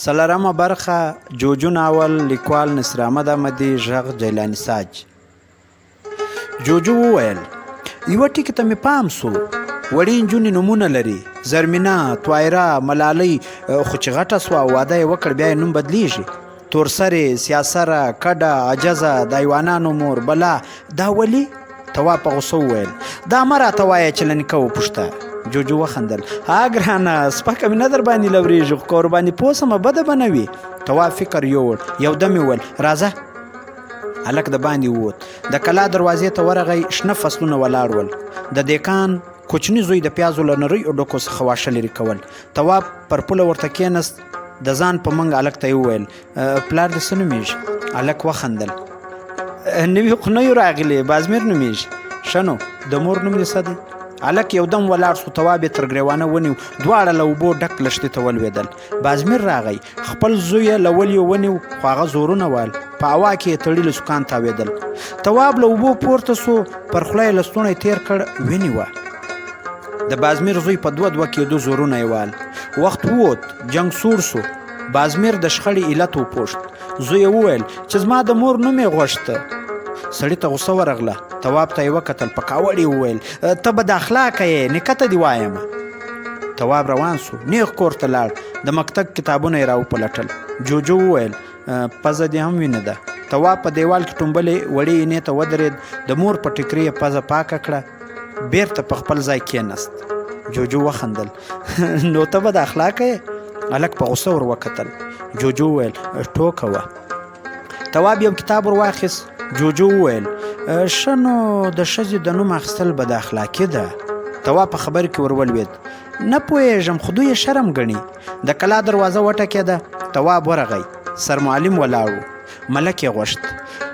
څلورمه برخه جوجو ناول لیکوال نصر احمد احمدي غږ جیلاني ساج. جوجو وویل یوه ټکي ته مې پام سو، وړې نجونې نومونه لري، زرمینه، طاهره، ملالۍ، خو چې غټه سوه او واده یې وکړ بیا یې نوم بدلیږي. تورسرې، سیاسره، کډه، عجزه، د حیوانانو مور، بلا. دا ولې؟ تواب په غوسه وویل دا مه راته وایه چې له نیکه وپوښته. جوجو وخندل. ها ګرانه سپکه مې نه در باندې لورېږي، خو که ور باندې پوه سمه بده به نه وي. تواب فکر یووړ، یو دم یې وویل راځه. هلک د باندې ووت، د کلا دروازې ته ورغی. شنه فصلونه ولاړ ول، د دیکان کوچني زوی د پیازو له نریو ډکو څخه واښه لرې کول. تواب پر پوله ورته کېنست، د ځان په منګ هلک ته یې وویل پلار دې څه نومېږي؟ هلک وخندل. نوي خو نه یو راغلې، بازمیر نومېږي. ښه نو د مور نوم دې څه دی؟ هلک یو دم ولاړ سو. تواب یې تر ګریوانه ونیو، دواړه له اوبو ډک لښتې ته ولوېدل. بازمیر راغی، خپل زوی یې له ولیو ونیو، خو هغه زورونه وال، په هوا کې یې تړلي سوکان تاوېدل. تواب له اوبو پورته سو، پر خوله یې لستوڼی تېر کړ، ونیوه. د بازمیر زوی په دوه کېدو زورونه یې وال. وخت ووت، جنګ سوړ سو. بازمیر د شخړې علت وپوښت. زوی یې وویل چې زما د مور نوم یې غوښته. سړي ته غوسه ورغله. تواب ته یې وکتل، په کاوړ یې وویل ته بد اخلاقه یې، نیکه ته دې وایم. تواب روان سو، نیغ کور ته لاړ. د مکتب کتابونه یې راوپلټل. جوجو وویل پزه دې هم وینه ده. تواب په دیوال کې ټومبلې وړې اینې ته ودرېد، د مور په ټیکري یې پزه پاکه کړه، بیرته په خپل ځای کېناست. جوجو وخندل. نو ته بد اخلاقه یې؟ هلک په غوسه ور وکتل. جوجو وویل ټوکه وه. تواب یو کتاب ور واخیست. جوجو وویل ښه نو د ښځې د نوم اخیستل بد اخلاقي ده. تواب په خبر کې ور ولوېد. نه پوهېږم، خو دوی یې شرم ګڼي. د کلا دروازه وټکېده. تواب ورغی، سرمعلم ولاړ و. ملک یې غوښت.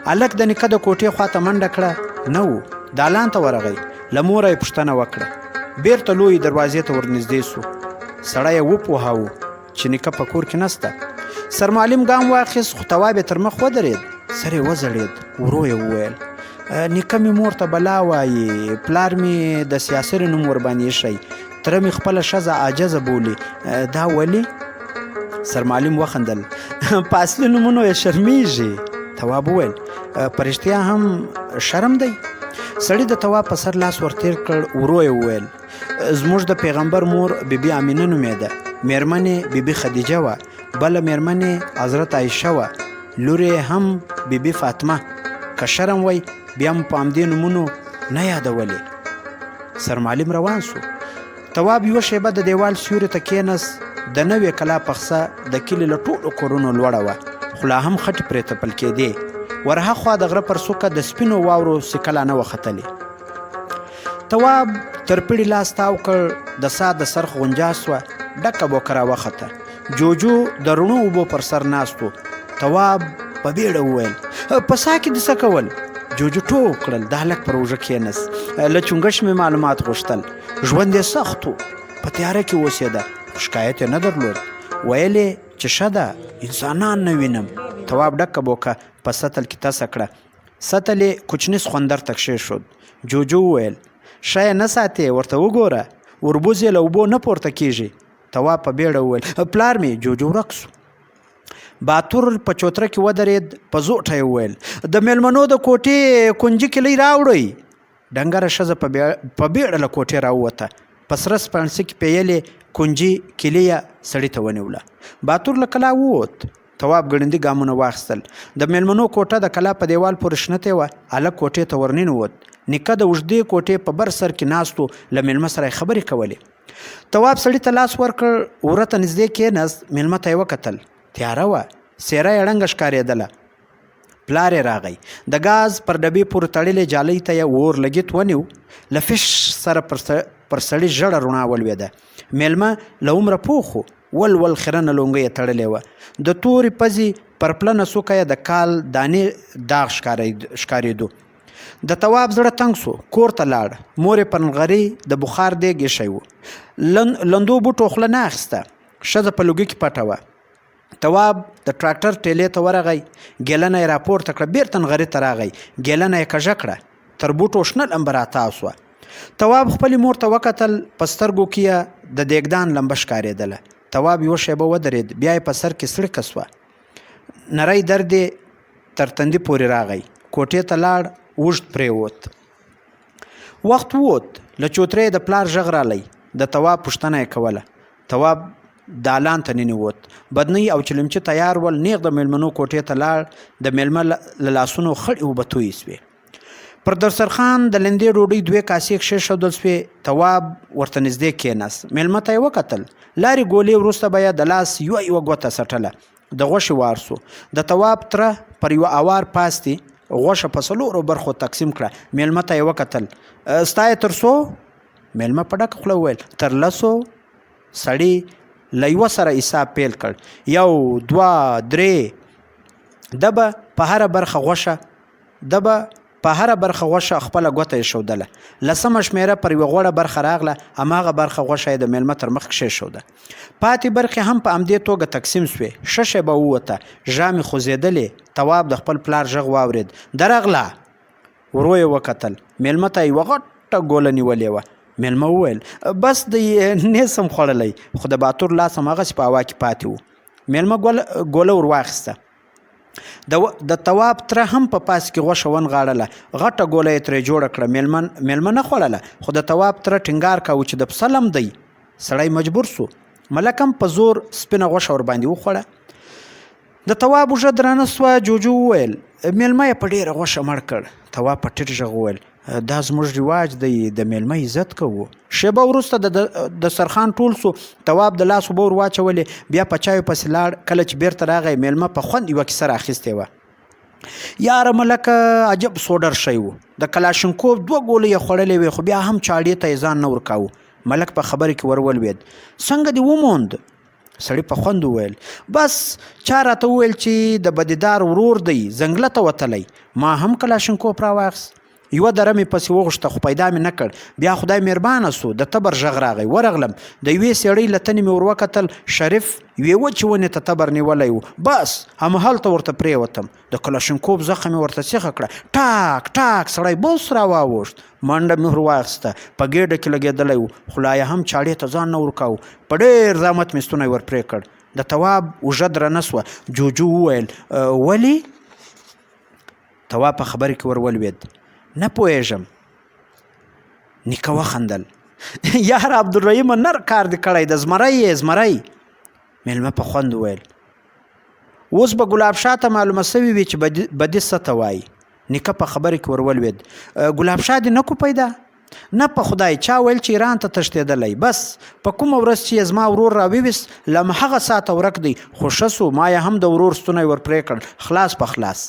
هلک د نیکه د کوټې خواته منډه کړه، نه و. دالان ته ورغی، له موره یې پوښتنه وکړه. بیرته لویې دروازې ته ورنږدې سو. سړی یې وپوهاوه چې نیکه په کور کې نسته. سرمعلم ګام واخیست، خو تواب یې تر مخ ودرېد. سر یې وځړېد. ورو یې وویل نیکه مې مور ته بلا وایي، پلار مې د سیاسر نوم ورباندې ایښی، تره مې خپله ښځه عاجزه بولي. دا ولې؟ سرمعلم وخندل. په اصلي نومونو یې شرمېږي. تواب وویل په رښتیا هم شرم دی؟ سړي د تواب په سر لاس ورتېر کړ. ورو یې وویل زموږ د پیغمبر مور بیبي امینه نومېده، میرمن یې بیبي خدیجه وه، بله میرمن یې حضرت عایشه وه، لور یې هم بیبي فاطمه. که شرم وی بیا مو په همدې نومونو نه یادولې. سرمعلم روان سو. تواب یوه شیبه د دیوال سیوري ته کېنست. د نوې کلا پخڅه د کلي له ټولو کورونو لوړه وه، خو لا هم خټې پرې تپل کېدې. ورهاخوا د غره پر څوکه د سپینو واورو سکله نه وه ختلې. تواب تر پړي لاس تاو کړ. د سا د سرخ غونجا سوه، ډکه بوکه راوخته. جوجو د رڼو اوبو پر سر ناست و. تواب په بیړه وویل په سا کې دې څه کول؟ جوجو ټوک کړل. د هلک پر اوږه کېنست. له چونګښ مې معلومات غوښتل. ژوند یې سخت و، په تیاره کې اوسېده، شکایت یې نه درلود. ویل یې چې ښه ده انسانان نه وینم. تواب ډکه بوکه په سطل کې تسه کړه. سطل یې کوچني سخوندر ته کښېښود. جوجو وویل ښه یې نه ساتې، ورته وګوره، وربوز یې له اوبو نه پورته کېږي. تواب په بیړه وویل پلار مې. جوجو ورک سو. باتور په چوتره کې ودرېد. په زوټه یې وویل د میلمنو د کوټې کنجي کیلۍ راوړئ. ډنګره ښځه په بیړه له کوټې راووته. په سره سپڼسي کې پیلې کنجي کیلۍ سړي ته ونیوله. باتور له کلا ووت. تواب ګړندي ګامونه واخیستل. د میلمنو کوټه د کلا په دیوال پورې شنتې وه. هلک کوټې ته ورننوت. نیکه د اوږدې کوټې په بر سر کې ناست و، له میلمه سره یې خبرې کولې. تواب سړي ته لاس ورکړ. وره ته نږدې کېناست. میلمه ته یې وکتل. تیاره وه، څېره یې ړنګه ښکارېدله. پلار یې راغی. د ګاز پر ډبې پورې تړلې جالۍ ته یې اور لګیت ونیو. له فش سره پر سړي ژړه رڼا ولوېده. میلمه له عمره پوخ و. ول خیرنه لونګۍ یې تړلې وه. د تورې پزې پر پلنه څوکه یې د کال دانې داغ ښکارېدو. د تواب زړه تنګ سو. کور ته لاړ. مور یې په نغري د بخار دیګ ایښی و. لندو بوټو خوله نه اخیسته. ښځه په لوګي کې پټه وه. تواب د ټراکټر ټیلې ته ورغی. ګیلنه یې راپورته کړه. بیرته نغري ته راغی. ګیلنه یې کږه کړه. تر بوټو شنه لمبه راتاو سوه. تواب خپلې مور ته وکتل. په سترګو کې یې د دیګدان لمبه ښکارېدله. تواب یوه شیبه ودرېد، بیا یې په سر کې څړیکه سوه. نری درد یې تر تندي پورې راغی. کوټې ته لاړ، اوږد پرېوت. وخت ووت، له چوترې د پلار غږ رالی. د تواب پوښتنه یې کوله. تواب دالان ته ننوت. بدنۍ او چلمچي تیار ول. نیغ د میلمنو کوټې ته لاړ. د میلمه له لاسونو خړې اوبه تویې سوې. پر دسترخوان د لندې ډوډۍ 2 کاسې کښېښودل سوې. تواب ورته نږدې کېناست. میلمه ته یې وکتل. لارې ګولې وروسته به یې د لاس یوه ګوته څټله. د غوښې وار سو. د تواب تره پر یوه اوار پاستې غوښه په 4 برخو تقسیم کړه. میلمه ته یې وکتل. ستا یې تر څو؟ میلمه په ډکه خوله وویل تر 10. سړي له یوه سره حساب پیل کړ. 1 2 3. ده به په هره برخه غوښه خپله ګوته یې ښودله. 10مه شمېره پر یوه غوړه برخه راغله. هماغه برخه غوښه یې د میلمه تر مخ کښېښوده. پاتې برخې هم په همدې توګه تقسیم سوې. ښه شیبه ووته. ژامې خوځېدلې. تواب د خپل پلار غږ واورېد. درغله. ورو یې وکتل. میلمه ته یوه غټه ګوله نیولې وه. میلمه وویل بس دی نیسم خوړلی، خو د باتور لاس هماغسې په هوا کې پاتې و. میلمه ګوله ور واخیسته. د تواب تره هم په پاس کې غوښه ونغاړله. غټه ګوله یې ترې جوړه کړه. میلمه نه خوړله، خو د تواب تره ټینګار کاوه چې د پسه لم دی. سړی مجبور سو. ملک هم په زور سپینه غوښه ورباندې وخوړه. د تواب اوږه درنه سوه. جوجو وویل میلمه یې په ډېره غوښه مړ کړ. تواب په ټیټ غږ وویل دا زموږ رواج دی، د میلمه عزت کوو. شیبه وروسته د دسترخوان ټول سو. تواب د لاس اوبه ور واچولې. بیا په چایو پسې لاړ. کله چې بیرته راغی، میلمه په خوند یوه کیسه راخیستې وه. یاره ملکه عجب سوډر شی و. د کلاشینکوف 2 ګولې یې خوړلې وې، خو بیا هم چاړې ته یې ځان نه ورکاوه. ملک په خبره کې ورولوېد. څنګه دې وموند؟ سړي په خوند وویل بس چا راته وویل چې د بدیدار ورور دی، زنګله ته وتلی. ما هم کلاشینکوف راواخیست. یوه دره مې پسې وغوښته، خو پیدا مې نه کړ. بیا خدای مهربانه سو، د تبر غږ راغی. ورغلم. د یوې سړۍ له تنې مې ور وکتل. شریف یوې وچې ونې ته تبر نیولی و. بس همهلته ورته پرېوتم. د کلاشینکوف زخه مې ورته سیخه کړه. ټاک ټاک سړی بوس راواوښت. منډه مې ور واخیسته. په ګېډه کې لګېدلی و، خو لا یې هم چاړې ته ځان نه ورکاوه. په ډېر زحمت مې ستونی ور پرې کړ. د تواب اوږه درنه سوه. جوجو وویل ولې؟ تواب په خبره کې ور ولوېد. نه پوهېږم. نیکه وخندل. یار عبدالرحیمه نر کار دې کړی د زمری یې زمری. میلمه په خوند وویل اوس به ګلاب شاه ته معلومه سوي وي چې بدي څه ته وایي. نیکه په خبره کې ور ولوېد. ګلاب شاه دې نه کو پیدا؟ نه په خدای. چا ویل چې ایران ته تښتېدلی؟ بس په کومه ورځ چې زما ورور راویویست له همهغه ساعته ورک دی. خو ښه سو، ما یې هم د ورور ستونی ور پرې کړ. خلاص په خلاص.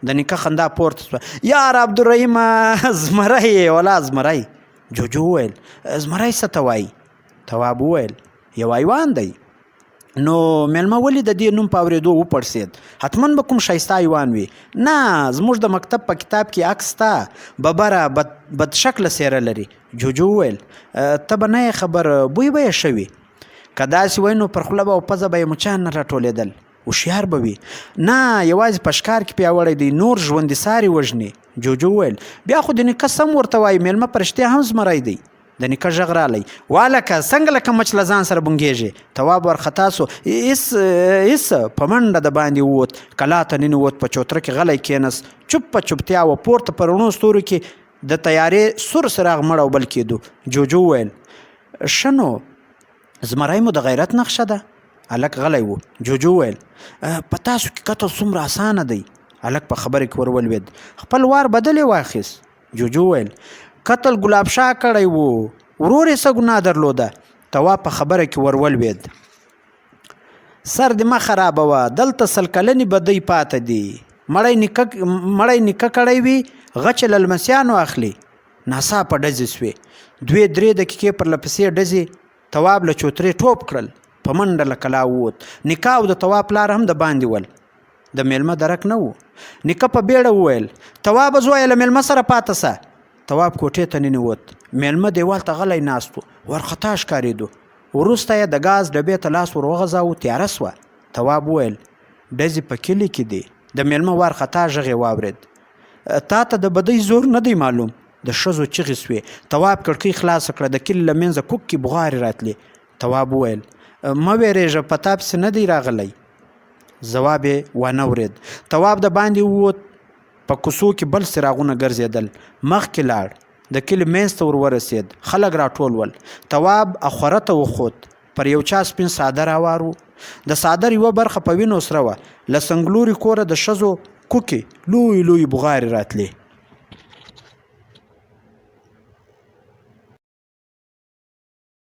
د نیکه خندا پورته سوه. یار عبدالرحیمه زمری یې ولا زمری. جوجو وویل زمری څه ته وایي؟ تواب وویل یو حیوان دی. نو میلمه ولې د دې نوم په اورېدو وپړسېد؟ حتما به کوم ښایسته حیوان وي. نه، زموږ د مکتب په کتاب کې عکس سته. ببره بد شکله څېره لري. جوجو وویل ته به نه یې خبر، بوی به یې ښه وي. که داسې وای نو پر خوله به او پزه به یې مچان نه راټولېدل. هوښیار به وي. نه، یوازې په ښکار کې پیاوړی دی، نور ژوندي ساري وژني. جوجو وویل بیا خو د نیکه سم ورته وایي، میلمه په رښتیا هم زمری دی. د نیکه غږ رالی. والکه څنګه لکه مچ له ځان سره بونګېږي. تواب ورخطا سو. ایس په منډه د باندې ووت. کلا ته ننوت. په چوتره کې غلی کېناست. چوپ په چوپتیا وه. پورته په رڼو ستورو کې د تیارې سور څراغ مړ او بل کېدو. جوجو وویل ښه نو زمری مو د غیرت نښه ده. هلک غلی و. جوجو وویل په تاسو کې قتل څومره اسانه دی. هلک په خبره کې ور ولوېد. خپل وار بدل یې واخیست. جوجو وویل قتل ګلاب شاه کړی و، ورور یې څه ګناه درلوده. تواب په خبره کې ور ولوېد. سر دې مه خرابوه، دلته 100 کلنې بدۍ پاته دي. مړی نیکه کړی وي، غچې له لمسیانو اخلي. ناڅاپه ډزې سوې. 2-3 دقیقې پرله پسې ډزې. تواب له چوترې ټوپ کړل. په منډه له کلا ووت. نیکه او د تواب پلار هم د باندې ول. د میلمه درک نه و. نیکه په بیړه وویل تواب زویه له میلمه سره پاته سه. تواب کوټې ته ننوت. میلمه دیوال ته غلی ناست و. ورخطا ښکارېدو. وروسته یې د ګاز ډبې ته لاس ور وغځاوه. تیاره سوه. تواب وویل ډزې په کلي کې دي. د میلمه وارخطا غږ یې واورېد. تا ته د بدۍ زور نه دی معلوم. د ښځو چغې سوې. تواب کړکۍ خلاصه کړه. د کلي له منځه کوکې بغارې راتلې. تواب وویل مه ویرېږه په تا پسې نه دی راغلی. ځواب یې ونه ورېد. تواب د باندې ووت. په کوڅو کې بل څراغونه ګرځېدل. مخکې لاړ. د کلي منځ ته ور ورسېد. خلک راټول ول. تواب اخوره ته وخوت. پر یو چا سپین څادر هوار و. د څادر یوه برخه په وینو سره وه. له سنګلوري کوره د ښځو کوکې لوی لوی بوغارې راتلې.